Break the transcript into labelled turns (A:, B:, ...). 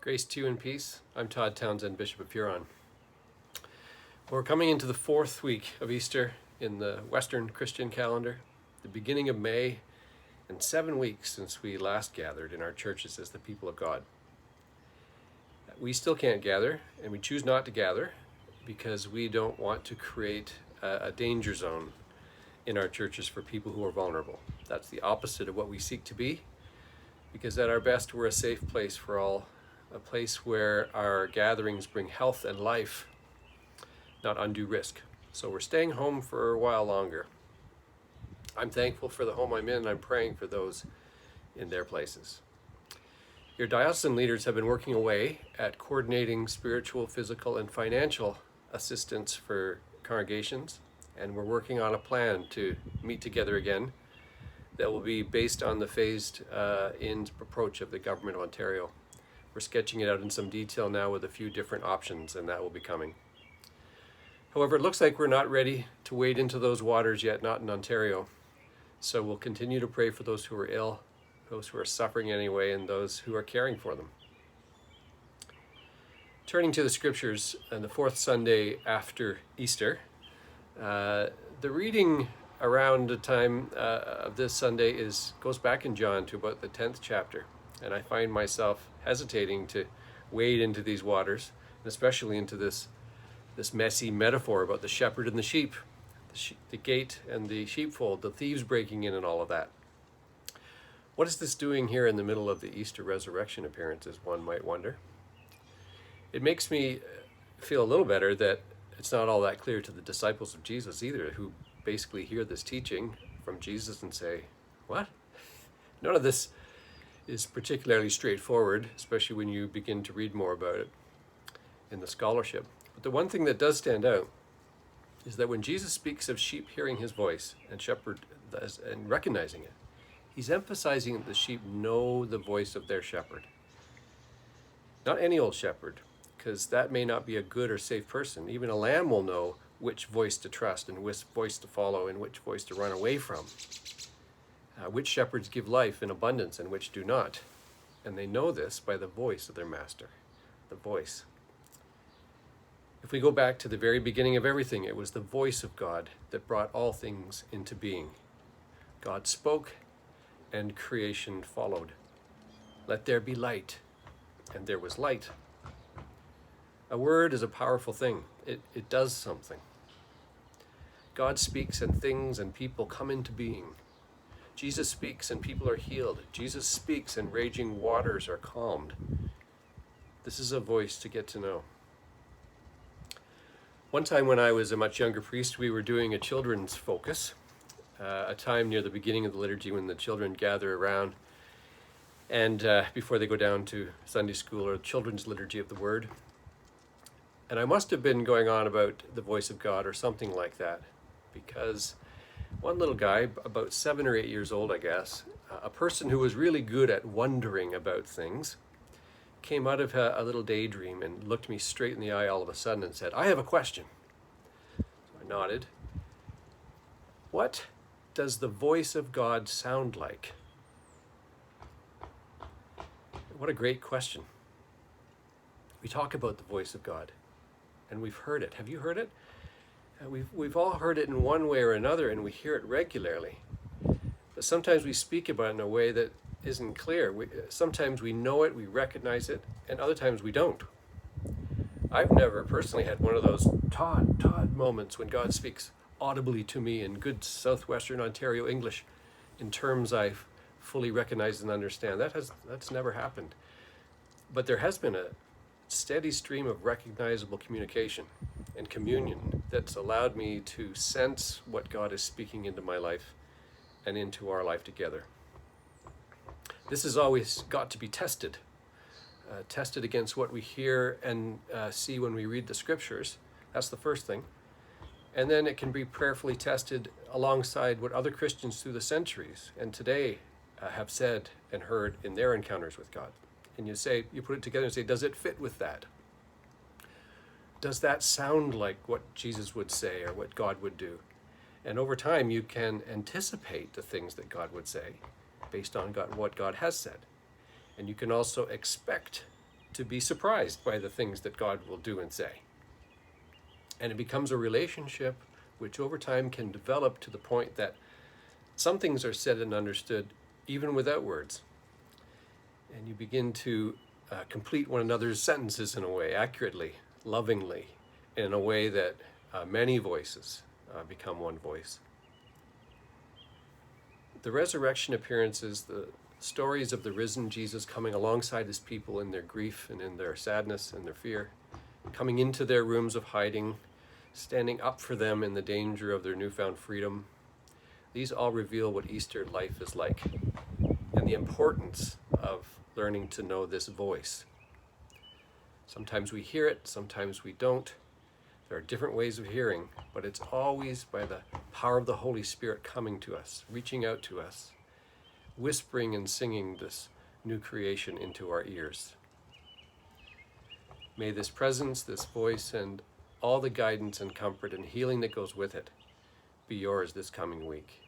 A: Grace to you and peace. I'm Todd Townsend, Bishop of Huron. We're coming into the fourth week of Easter in the Western Christian calendar, the beginning of May, and 7 weeks since we last gathered in our churches as the people of God. We still can't gather, and we choose not to gather because we don't want to create a danger zone in our churches for people who are vulnerable. That's the opposite of what we seek to be, because at our best we're a safe place for all, a place where our gatherings bring health and life, not undue risk. So we're staying home for a while longer. I'm thankful for the home I'm in, and I'm praying for those in their places. Your diocesan leaders have been working away at coordinating spiritual, physical, and financial assistance for congregations, and we're working on a plan to meet together again that will be based on the phased-in approach of the Government of Ontario. We're sketching it out in some detail now with a few different options, and that will be coming. However, it looks like we're not ready to wade into those waters yet, not in Ontario. So we'll continue to pray for those who are ill, those who are suffering anyway, and those who are caring for them. Turning to the scriptures, on the fourth Sunday after Easter, the reading around the time of this Sunday goes back in John to about the 10th chapter, and I find myself hesitating to wade into these waters, and especially into this messy metaphor about the shepherd and the sheep, the gate and the sheepfold, the thieves breaking in and all of that. What is this doing here in the middle of the Easter resurrection appearances, one might wonder? It makes me feel a little better that it's not all that clear to the disciples of Jesus either, who basically hear this teaching from Jesus and say, what? None of this is particularly straightforward, especially when you begin to read more about it in the scholarship. But the one thing that does stand out is that when Jesus speaks of sheep hearing his voice and shepherd and recognizing it, he's emphasizing that the sheep know the voice of their shepherd. Not any old shepherd, because that may not be a good or safe person. Even a lamb will know which voice to trust and which voice to follow and which voice to run away from. Which shepherds give life in abundance and which do not. And they know this by the voice of their master, the voice. If we go back to the very beginning of everything, it was the voice of God that brought all things into being. God spoke and creation followed. Let there be light, and there was light. A word is a powerful thing. It does something. God speaks and things and people come into being. Jesus speaks and people are healed. Jesus speaks and raging waters are calmed. This is a voice to get to know. One time when I was a much younger priest, we were doing a children's focus, a time near the beginning of the liturgy when the children gather around and before they go down to Sunday school or children's liturgy of the word. And I must have been going on about the voice of God or something like that, because one little guy, about 7 or 8 years old, I guess, a person who was really good at wondering about things, came out of a little daydream and looked me straight in the eye all of a sudden and said, "I have a question." So I nodded. What does the voice of God sound like? What a great question. We talk about the voice of God, and we've heard it. Have you heard it? We've all heard it in one way or another, and we hear it regularly. But sometimes we speak about it in a way that isn't clear. Sometimes we know it, we recognize it, and other times we don't. I've never personally had one of those Todd moments when God speaks audibly to me in good Southwestern Ontario English in terms I fully recognize and understand. That's never happened. But there has been a steady stream of recognizable communication and communion that's allowed me to sense what God is speaking into my life and into our life together. This has always got to be tested against what we hear and see when we read the scriptures. That's the first thing. And then it can be prayerfully tested alongside what other Christians through the centuries and today have said and heard in their encounters with God. And you put it together and say, does it fit with that? Does that sound like what Jesus would say or what God would do? And over time, you can anticipate the things that God would say based on what God has said. And you can also expect to be surprised by the things that God will do and say. And it becomes a relationship which over time can develop to the point that some things are said and understood even without words. And you begin to complete one another's sentences in a way, accurately, lovingly, in a way that many voices become one voice. The resurrection appearances, the stories of the risen Jesus coming alongside his people in their grief and in their sadness and their fear, coming into their rooms of hiding, standing up for them in the danger of their newfound freedom, these all reveal what Easter life is like and the importance of learning to know this voice. Sometimes we hear it, sometimes we don't. There are different ways of hearing, but it's always by the power of the Holy Spirit coming to us, reaching out to us, whispering and singing this new creation into our ears. May this presence, this voice, and all the guidance and comfort and healing that goes with it be yours this coming week.